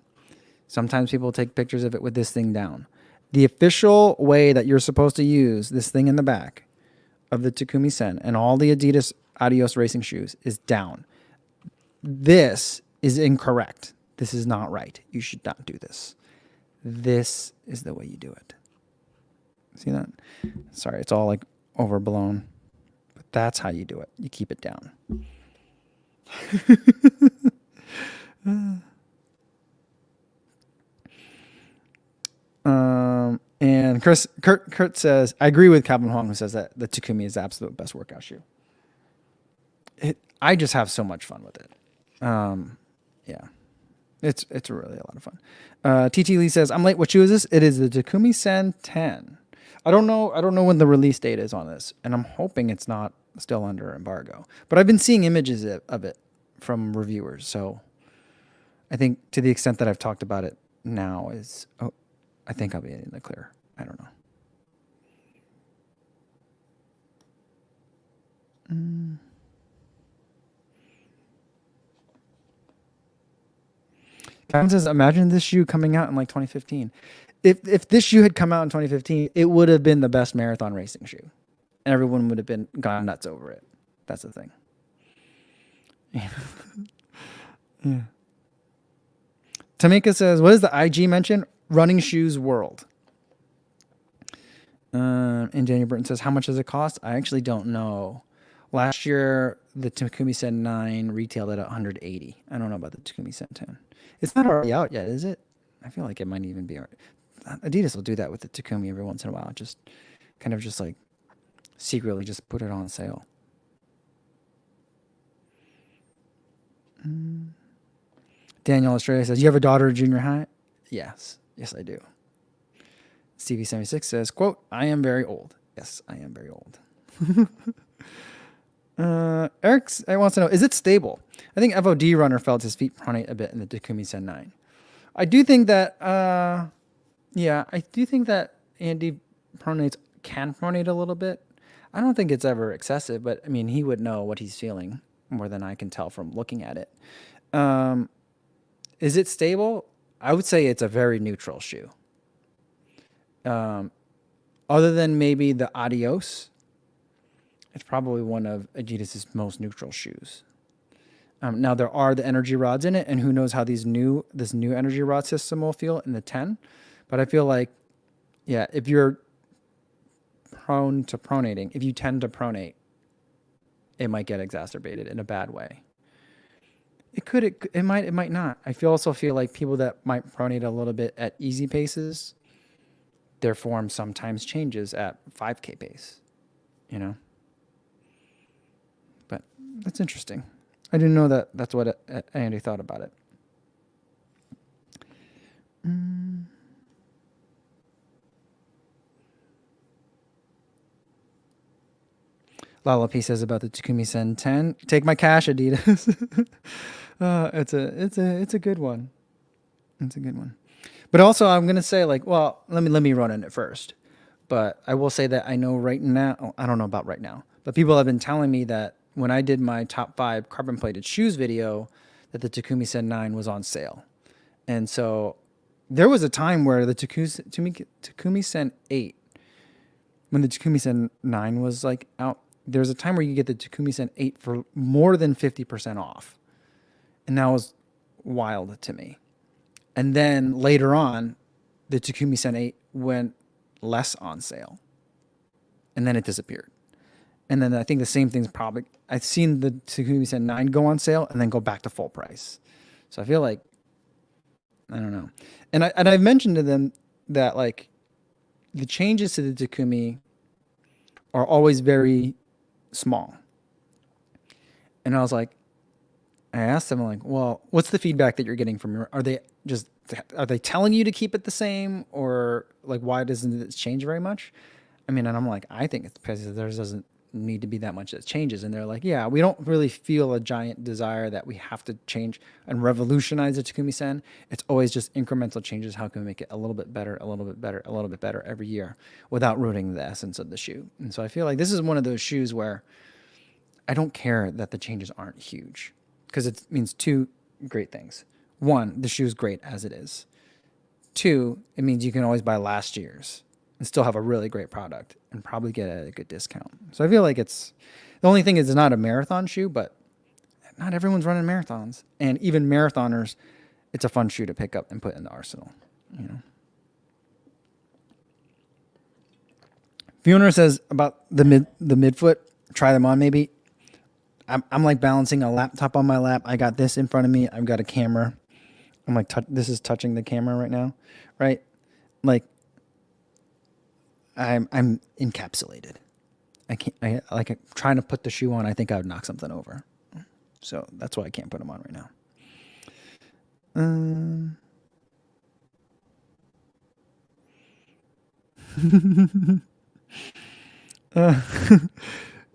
Sometimes people take pictures of it with this thing down. The official way that you're supposed to use this thing in the back of the Takumi Sen and all the Adidas Adios racing shoes is down. This is incorrect. This is not right. You should not do this. This is the way you do it. See that? Sorry, it's all like overblown. But that's how you do it. You keep it down. And Kurt says, I agree with Calvin Hong, who says that the Takumi is the absolute best workout shoe. I just have so much fun with it. Yeah, it's really a lot of fun. TT Lee says, I'm late. What shoe is this? It is the Takumi Sen 10. I don't know when the release date is on this, and I'm hoping it's not still under embargo. But I've been seeing images of it from reviewers, so I think to the extent that I've talked about it now I think I'll be in the clear. I don't know. Kevin says, imagine this shoe coming out in like 2015. If this shoe had come out in 2015, it would have been the best marathon racing shoe. And everyone would have gone nuts over it. That's the thing. Yeah. Tamika says, what is the IG mention? Running Shoes World. And Daniel Burton says, how much does it cost? I actually don't know. Last year, the Takumi Sen 9 retailed at $180. I don't know about the Takumi Sen 10. It's not already out yet, is it? I feel like it might even be. Adidas will do that with the Takumi every once in a while. Just kind of just like secretly just put it on sale. Daniel Australia says, you have a daughter at junior high? Yes, I do. Stevie76 says, quote, I am very old. Yes, I am very old. Eric wants to know, is it stable? I think FOD runner felt his feet pronate a bit in the Takumi Sen 9. I do think that, I do think that Andy can pronate a little bit. I don't think it's ever excessive, but I mean, he would know what he's feeling more than I can tell from looking at it. Um, is it stable? I would say it's a very neutral shoe. Um, Other than maybe the Adios, it's probably one of Adidas's most neutral shoes. Now there are the energy rods in it, and who knows how this new energy rod system will feel in the 10. But I feel like, yeah, if you're prone to pronating, if you tend to pronate, it might get exacerbated in a bad way. It might not. Also feel like people that might pronate a little bit at easy paces, their form sometimes changes at 5K pace, you know? But that's interesting. I didn't know that that's what Andy thought about it. Lala P says about the Takumi Sen 10. Take my cash, Adidas. It's a good one. It's a good one. But also, I'm gonna say let me run in it first. But I will say that I know right now. I don't know about right now, but people have been telling me that when I did my top 5 carbon plated shoes video, that the Takumi Sen 9 was on sale, and so there was a time where the Takumi Sen 8, when the Takumi Sen 9 was out. There was a time where you get the Takumi Sen 8 for more than 50% off, and that was wild to me. And then later on, the Takumi Sen 8 went less on sale, and then it disappeared. And then I think the same thing's probably, I've seen the Takumi Sen 9 go on sale and then go back to full price. So I feel like, I don't know. And I've mentioned to them that the changes to the Takumi are always very small. And I asked them well, what's the feedback that you're getting from are they telling you to keep it the same, or why doesn't it change very much? I mean, and I'm I think it's because there doesn't need to be that much that changes. And they're yeah, we don't really feel a giant desire that we have to change and revolutionize the Takumi Sen. It's always just incremental changes. How can we make it a little bit better, a little bit better, a little bit better every year without ruining the essence of the shoe? And so I feel like this is one of those shoes where I don't care that the changes aren't huge, because it means 2 great things. 1, the shoe is great as it is. 2, it means you can always buy last year's and still have a really great product and probably get a good discount. So I feel like the only thing is it's not a marathon shoe, but not everyone's running marathons. And even marathoners, it's a fun shoe to pick up and put in the arsenal, you know. Fiona says about the midfoot, try them on maybe. I'm balancing a laptop on my lap. I got this in front of me. I've got a camera. I'm this is touching the camera right now, right? I'm encapsulated. I'm trying to put the shoe on. I think I would knock something over. So that's why I can't put them on right now.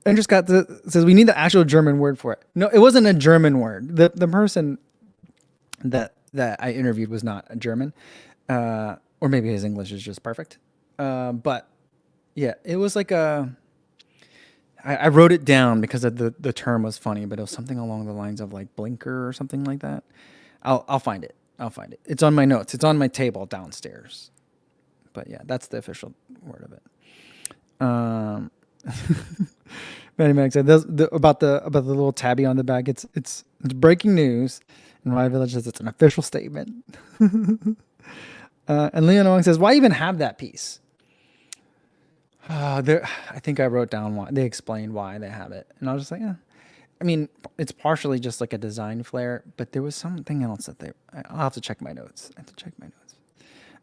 Andrew Scott says we need the actual German word for it. No, it wasn't a German word. The person that I interviewed was not a German, or maybe his English is just perfect. But yeah, it was I wrote it down because of the term was funny, but it was something along the lines of blinker or something like that. I'll find it. It's on my notes. It's on my table downstairs. But yeah, that's the official word of it. Manny Mac said about the little tabby on the back. It's breaking news. And Riot Village says it's an official statement. And Leon Owing says, why even have that piece? I think I wrote down why. They explained why they have it. And I was just yeah. I mean, it's partially just a design flair, but there was something else that I'll have to check my notes.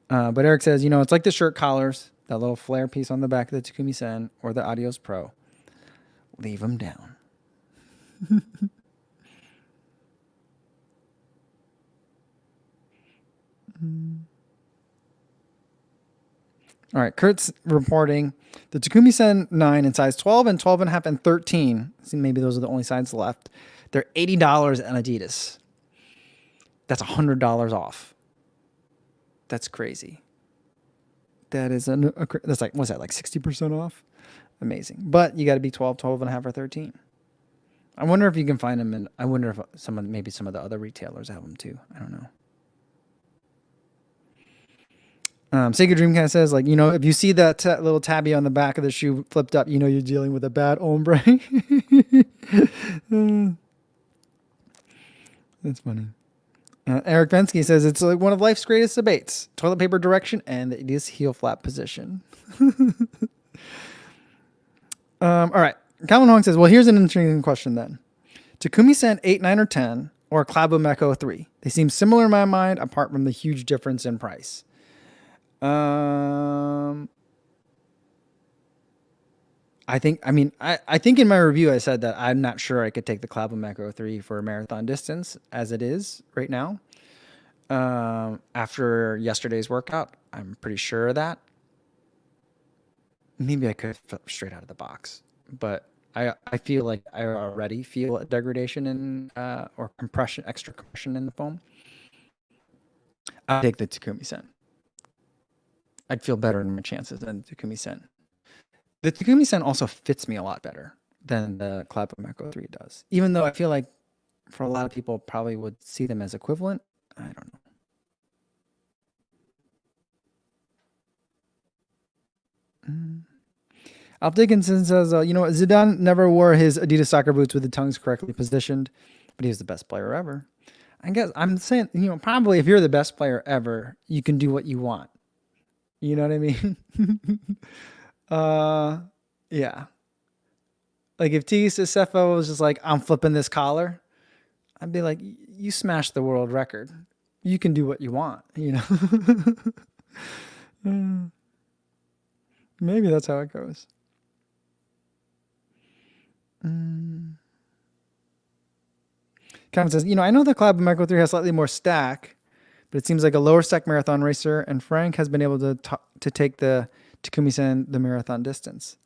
But Eric says, it's like the shirt collars, that little flare piece on the back of the Takumi Sen or the Adios Pro. Leave them down. All right, Kurt's reporting the Takumi Sen 9 in size 12 and 12 and a half and 13. See, maybe those are the only sizes left. They're $80 on Adidas. That's $100 off. That's crazy. That is that's what's that, 60% off? amazing. But you got to be 12, 12 and a half, or 13. I wonder if you can find them, and I wonder if maybe some of the other retailers have them too. I don't know. Sega Dreamcast says, like, if you see that little tabby on the back of the shoe flipped up, you're dealing with a bad ombre. That's funny. Eric Pensky says it's like one of life's greatest debates: toilet paper direction and the Adidas heel flap position. All right. Calvin Hong says, well, here's an interesting question then. Takumi Sen 8, 9, or 10, or Cloudboom Echo 3? They seem similar in my mind, apart from the huge difference in price. I think in my review I said that I'm not sure I could take the Cloudboom Echo 3 for a marathon distance as it is right now. After yesterday's workout, I'm pretty sure of that. Maybe I could straight out of the box, but I feel like I already feel a degradation in or extra compression in the foam. I'll take the Takumi Sen. I'd feel better in my chances than the Takumi Sen. The Takumi Sen also fits me a lot better than the Cloudboom Echo 3 does. Even though I feel like for a lot of people probably would see them as equivalent. I don't know. Alp Dickinson says, Zidane never wore his Adidas soccer boots with the tongues correctly positioned, but he was the best player ever. I guess I'm saying, probably if you're the best player ever, you can do what you want. You know what I mean? Yeah. Like if T. Sefo was just like, I'm flipping this collar, I'd be like, you smashed the world record. You can do what you want, Maybe that's how it goes. Kevin says, I know the Cloudboom Echo 3 has slightly more stack, but it seems like a lower stack marathon racer, and Frank has been able to take the Takumi Sen the marathon distance.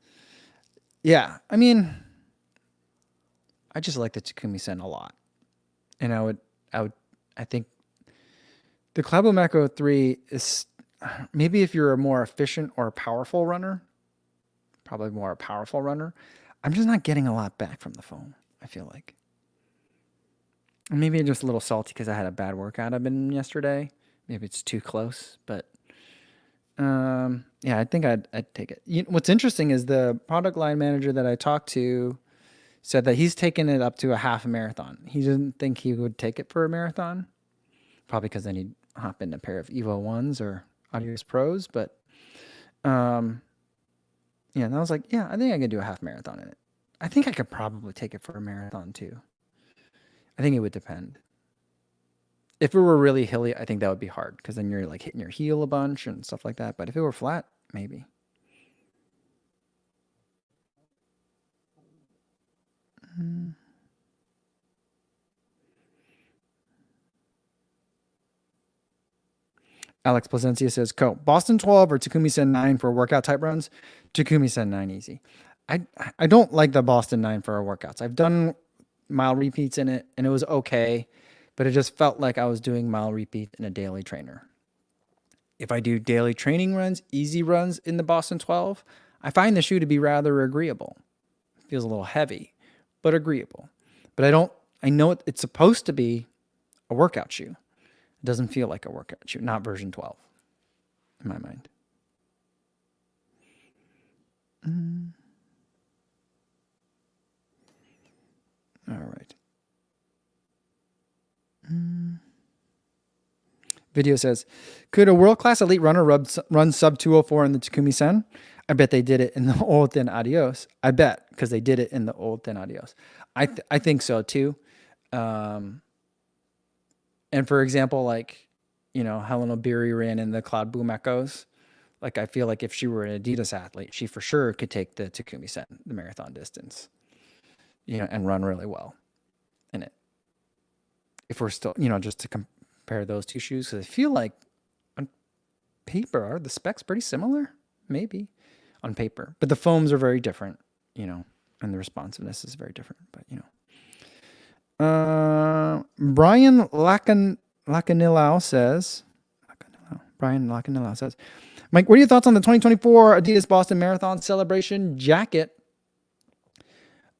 Yeah, I just like the Takumi Sen a lot, and I think the Cloudboom Echo 3 is maybe if you're a more efficient or a powerful runner, probably more a powerful runner. I'm just not getting a lot back from the foam, I feel like. Maybe I'm just a little salty because I had a bad workout I've been yesterday. Maybe it's too close, but yeah, I think I'd take it. What's interesting is the product line manager that I talked to said that he's taken it up to a half a marathon. He didn't think he would take it for a marathon, probably because then he'd hop in a pair of Evo 1s or Adidas Pros, but yeah, and I was like, yeah, I think I could do a half marathon in it. I think I could probably take it for a marathon too. I think it would depend. If it were really hilly, I think that would be hard because then you're like hitting your heel a bunch and stuff like that. But if it were flat, maybe. Alex Placencia says, Boston 12 or Takumi Sen 9 for workout type runs? Takumi Sen 9 easy. I don't like the Boston 9 for our workouts. I've done mile repeats in it, and it was okay, but it just felt like I was doing mile repeats in a daily trainer. If I do daily training runs, easy runs in the Boston 12, I find the shoe to be rather agreeable. It feels a little heavy, but agreeable. But I know it's supposed to be a workout shoe. It doesn't feel like a workout shoe, not version 12, in my mind. All right. Video says, could a world-class elite runner run sub 204 in the Takumi Sen? I bet they did it in the old Thin Adios. I bet, because they did it in the old Thin Adios. I think so too. And for example, like, Helen Obiri ran in the Cloudboom Echoes. Like, I feel like if she were an Adidas athlete, she for sure could take the Takumi Sen, the marathon distance, and run really well in it. If we're still, just to compare those two shoes, because I feel like on paper, are the specs pretty similar? Maybe on paper, but the foams are very different, and the responsiveness is very different, but, Brian Lacanilao says, Mike, what are your thoughts on the 2024 Adidas Boston Marathon Celebration jacket?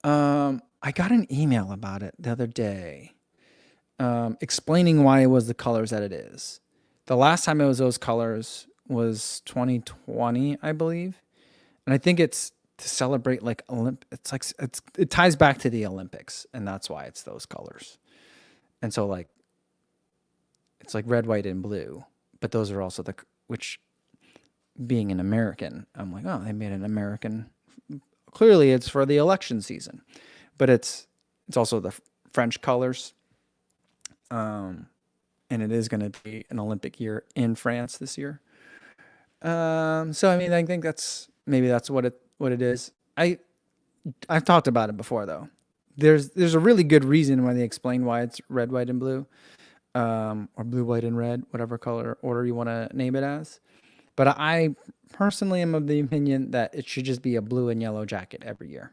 I got an email about it the other day, explaining why it was the colors that it is. The last time it was those colors was 2020, I believe, and I think it's to celebrate like it ties back to the Olympics, and that's why it's those colors. And so like it's like red, white, and blue, but those are also which being an American, I'm like, oh, they made an American. Clearly, it's for the election season, but it's also the French colors, and it is going to be an Olympic year in France this year. So I mean, I think that's what it is. I've talked about it before though. There's a really good reason why they explain why it's red, white, and blue, or blue, white, and red, whatever color order you want to name it as. But I personally am of the opinion that it should just be a blue and yellow jacket every year.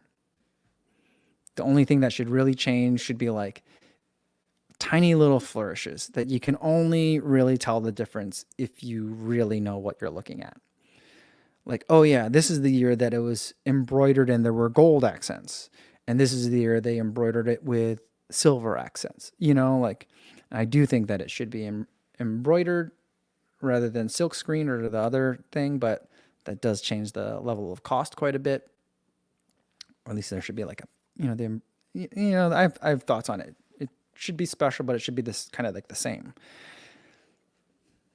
The only thing that should really change should be like tiny little flourishes that you can only really tell the difference if you really know what you're looking at. Like, oh yeah, this is the year that it was embroidered and there were gold accents. And this is the year they embroidered it with silver accents. You know, like, I do think that it should be embroidered rather than silk screen or the other thing, but that does change the level of cost quite a bit. Or at least there should be like I have thoughts on it. It should be special, but it should be this kind of like the same.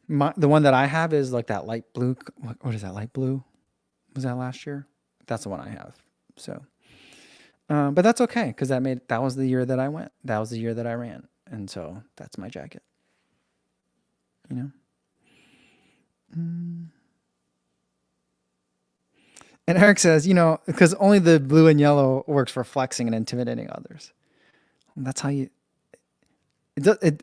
The one that I have is like that light blue. What is that, light blue? Was that last year? That's the one I have. So, but that's okay because that was the year that I went. That was the year that I ran, and so that's my jacket. You know. And Eric says, because only the blue and yellow works for flexing and intimidating others. That's how it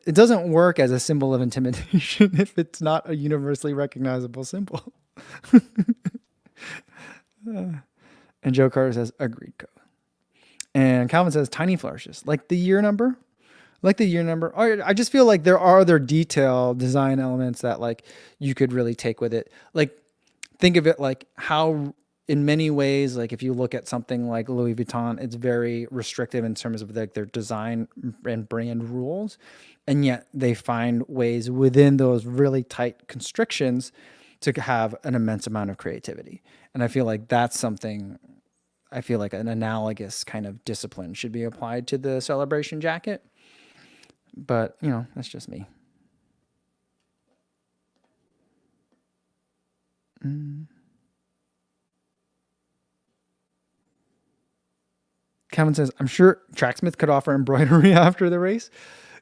doesn't work as a symbol of intimidation if it's not a universally recognizable symbol. And Joe Carter says, agreed. And Calvin says, tiny flourishes, like the year number. I just feel like there are other detail design elements that like you could really take with it. Like think of it like how in many ways, like if you look at something like Louis Vuitton, it's very restrictive in terms of like their design and brand rules. And yet they find ways within those really tight constrictions to have an immense amount of creativity. And I feel like that's something, I feel like an analogous kind of discipline should be applied to the celebration jacket. But, that's just me. Kevin says, I'm sure Tracksmith could offer embroidery after the race.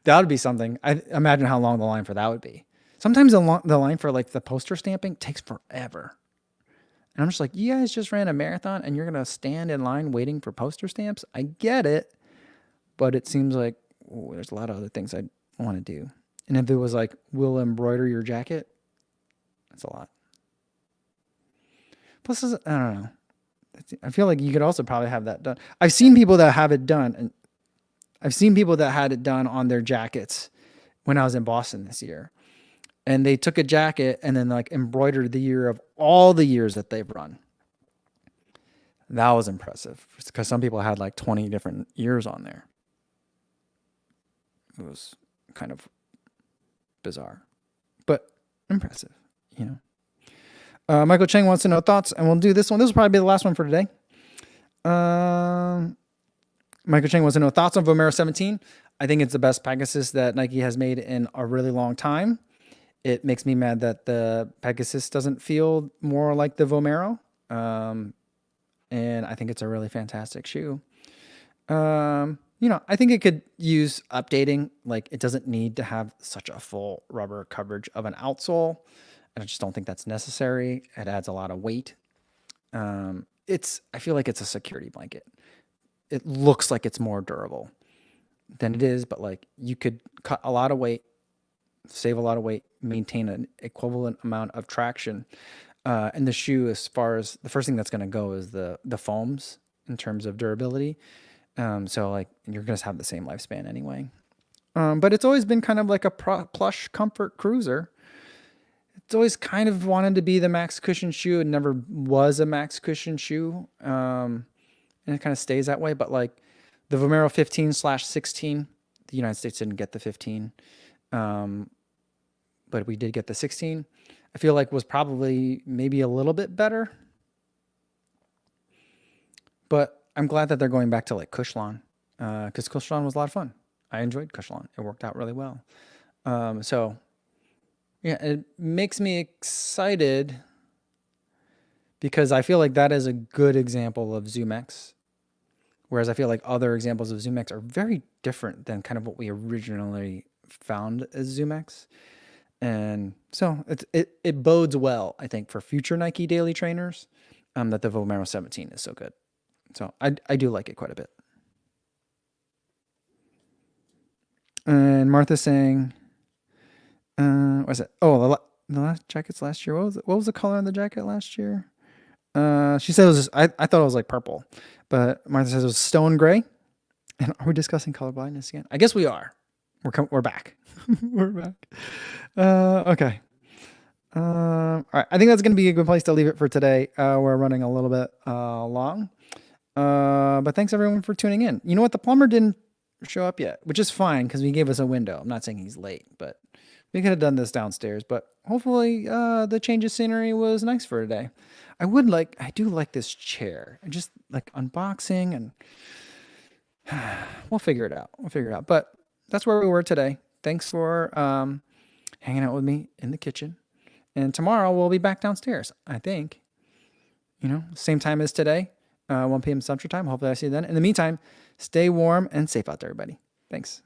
That would be something. I imagine how long the line for that would be. Sometimes the line for like the poster stamping takes forever. And I'm just like, you guys just ran a marathon and you're going to stand in line waiting for poster stamps? I get it. But it seems like there's a lot of other things I want to do. And if it was like, we'll embroider your jacket, that's a lot. Plus, I don't know. I feel like you could also probably have that done. I've seen people that have it done, and I've seen people that had it done on their jackets when I was in Boston this year. And they took a jacket and then like embroidered the year of all the years that they've run. That was impressive because some people had like 20 different years on there. It was kind of bizarre, but impressive, Michael Cheng wants to know thoughts, and we'll do this one. This will probably be the last one for today. Michael Cheng wants to know thoughts on Vomero 17. I think it's the best Pegasus that Nike has made in a really long time. It makes me mad that the Pegasus doesn't feel more like the Vomero. And I think it's a really fantastic shoe. I think it could use updating. Like, it doesn't need to have such a full rubber coverage of an outsole. I just don't think that's necessary. It adds a lot of weight. I feel like it's a security blanket. It looks like it's more durable than it is, but like you could cut a lot of weight, save a lot of weight, maintain an equivalent amount of traction. And the shoe, as far as the first thing that's going to go is the foams in terms of durability. So like you're going to have the same lifespan anyway. But it's always been kind of like a plush comfort cruiser. it's always kind of wanted to be the max cushion shoe. It never was a max cushion shoe. And it kind of stays that way. But like the Vomero 15/16, the United States didn't get the 15. But we did get the 16. I feel like was probably maybe a little bit better. But I'm glad that they're going back to like Cushlon. Because Cushlon was a lot of fun. I enjoyed Cushlon. It worked out really well. So yeah, it makes me excited because I feel like that is a good example of ZoomX. Whereas I feel like other examples of ZoomX are very different than kind of what we originally found as ZoomX. And so it bodes well, I think, for future Nike daily trainers, that the Vomero 17 is so good. So I do like it quite a bit. And Martha's saying, what's it? Oh, the last jackets last year. What was the color on the jacket last year? She said it was. I thought it was like purple, but Martha says it was stone gray. And are we discussing color blindness again? I guess we are. We're back. We're back. Okay. All right. I think that's going to be a good place to leave it for today. We're running a little bit long. But thanks everyone for tuning in. You know what? The plumber didn't show up yet, which is fine because we gave us a window. I'm not saying he's late, but we could have done this downstairs. But hopefully the change of scenery was nice for today. I do like this chair. I just like unboxing and we'll figure it out. But that's where we were today. Thanks for hanging out with me in the kitchen. And tomorrow we'll be back downstairs, I think. Same time as today, 1 p.m. Central Time. Hopefully I see you then. In the meantime, stay warm and safe out there, everybody. Thanks.